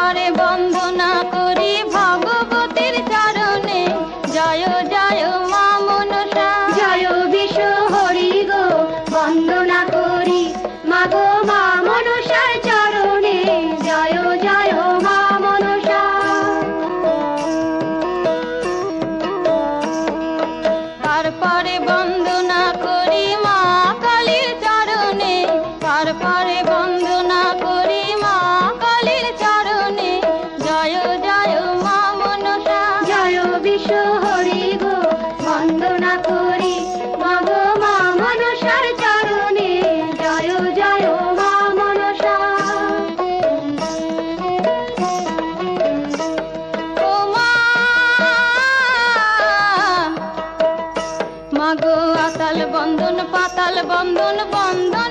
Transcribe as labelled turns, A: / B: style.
A: তারপরে বন্দনা করি ভগবতীর চরণে, জয় জয় মা মনসা।
B: জয় বিষ্ণু হরি গো, বন্দনা করি মাগো মা মনসার চরণে, জয় জয় মা মনসা।
A: তারপরে বন্দনা করি মা কালীর চরণে, তারপরে বন্দনা করি মা কালীর চরণে, জয় জয় মা মনসা।
B: জয় বিষ্ণু হরি গো, বন্দনা করি মাগো মা মনসার চরণে, জয় জয় মা মনসা।
A: ও মা, মাগো আতাল বন্ধন পাতাল বন্ধন বন্ধন